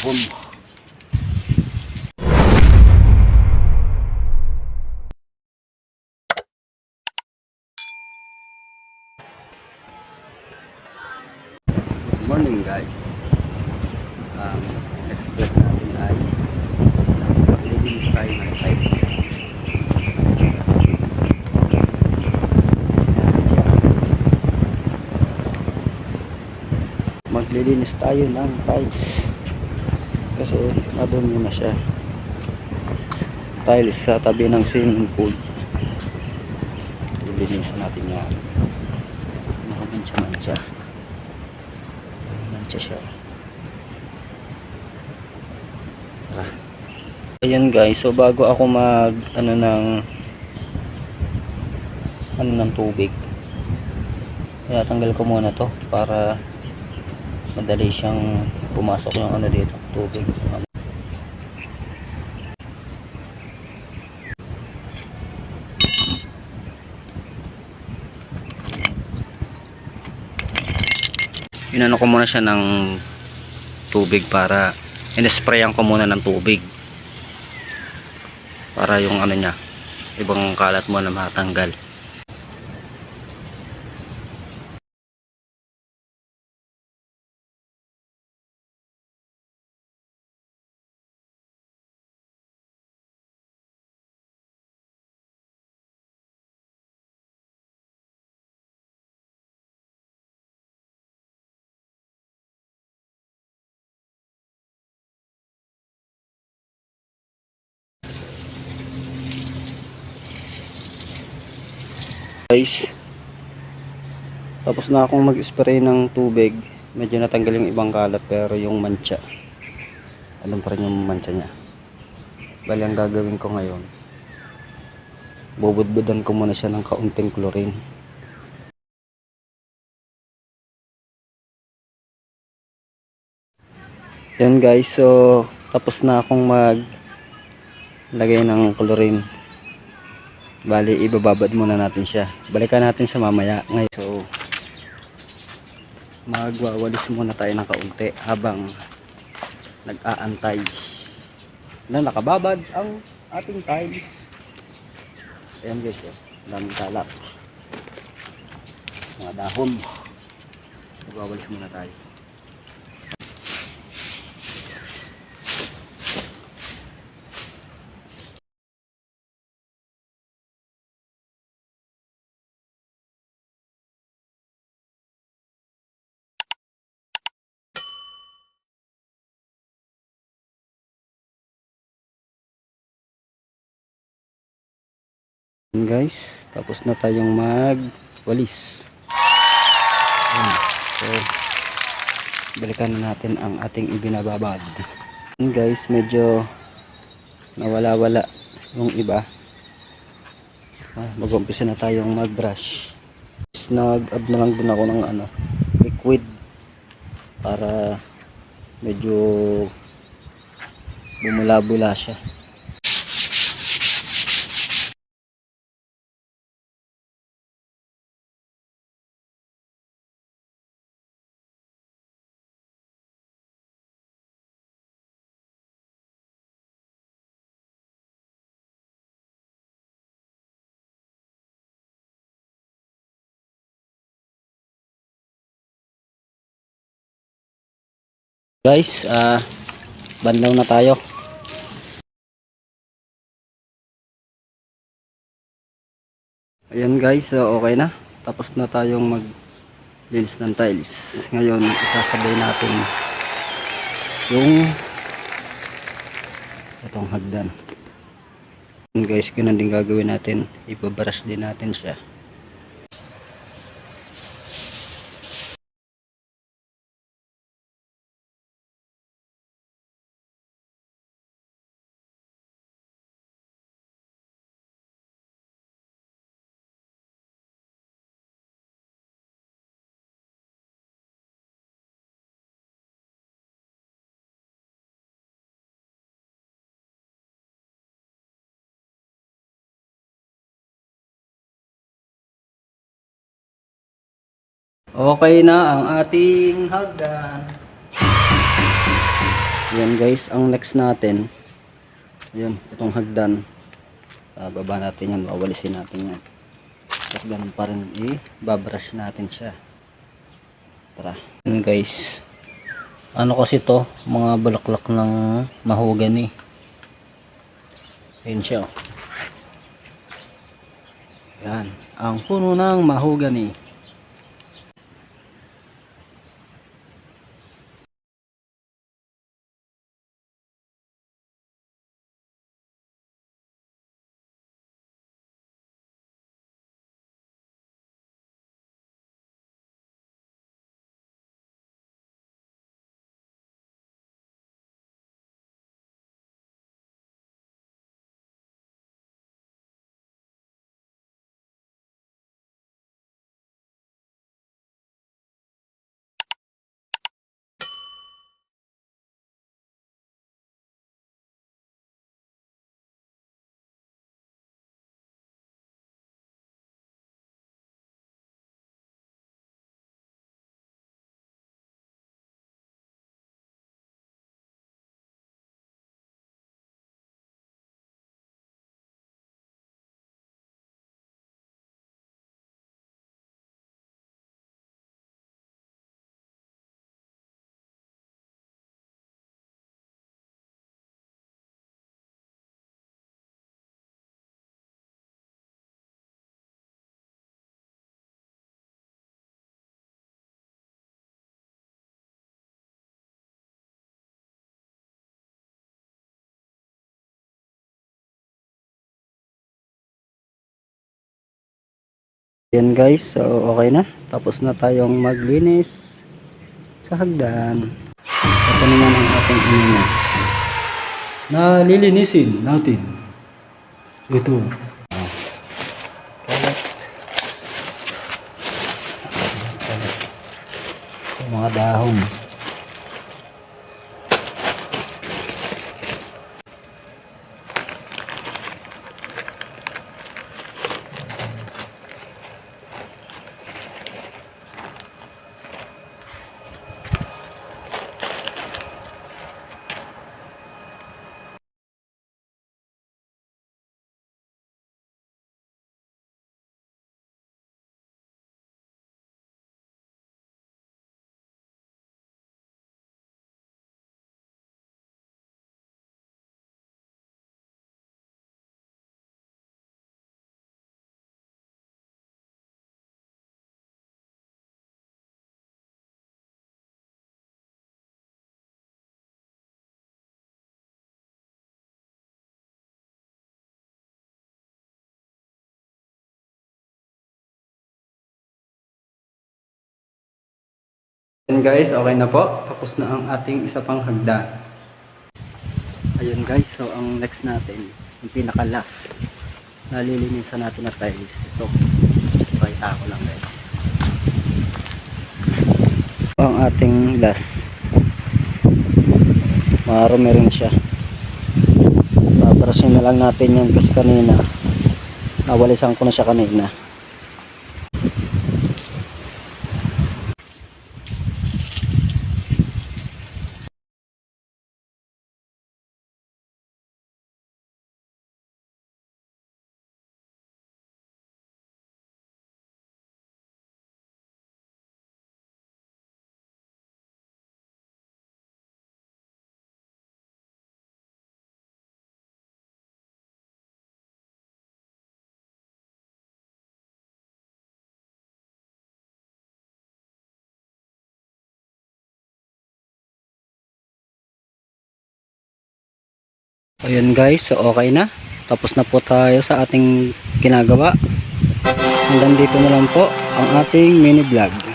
dahon. Good morning guys. Next vlog natin ay maglilinis tayo ng tiles. Maglilinis tayo ng tiles kasi madumi na siya. Tiles sa tabi ng swimming pool, lilinisan natin yan. Mantsa siya. Ayan guys, so bago ako mag ng tubig, kaya tanggal ko muna to para madali siyang pumasok yung dito, tubig. Inano ko muna siya ng tubig para in-sprayan ko muna ng tubig para yung niya, ibang kalat mo na matanggal. Guys, tapos na akong mag-spray ng tubig. Medyo natanggal yung ibang kalat, pero yung mancha, alam pa rin yung mancha niya. Bali, ang gagawin ko ngayon, bubudbudan ko muna siya ng kaunting chlorine. Yan guys, so tapos na akong maglagay ng chlorine. Bali, ibababad muna natin siya. Balikan natin siya mamaya. Ngayon, so magwawalis muna tayo ng kaunti habang nag-aantay na nakababad ang ating tiles. Ayan guys, daming kalat, mga dahon. Magwawalis muna tayo. Guys, tapos na tayong magwalis. So balikan na natin ang ating ibinababad. Guys, medyo nawala-wala yung iba. Mag-umpisa na tayong mag-brush. Nag-add na lang din ako ng liquid para medyo bumula-bula siya. Guys, banlaw na tayo. Ayan guys, so okay na. Tapos na tayong maglinis ng tiles. Ngayon, isasabay natin yung itong hagdan. Ayan guys, ganun din gagawin natin. Ibabrush din natin siya. Okay na ang ating hagdan. Ayan guys, ang next natin, yun, itong hagdan. Baba natin yan, wawalisin natin yan. Tapos ganun pa rin, i-babrush natin siya. Tara. Yun guys, ano kasi to, mga bulaklak ng mahogany. Ayan siya, oh. Yan, ang puno ng mahogany. Yan guys, so okay na. Tapos na tayong maglinis sa hagdan. Ito naman ang ating inina na lilinisin natin. Ito. Kalat. Yung mga dahon. Yan guys, okay na po. Tapos na ang ating isa pang hagdan. Ayun guys, so ang next natin, yung pinaka last, nalilinisan natin na tiles. Ito, pakita ko lang guys. Ang ating last, marami rin siya. Pabrasin na lang natin yan kasi kanina, nawalisan ko na siya kanina. Ayun guys, so okay na. Tapos na po tayo sa ating ginagawa. Hanggang dito na lang po ang ating mini vlog.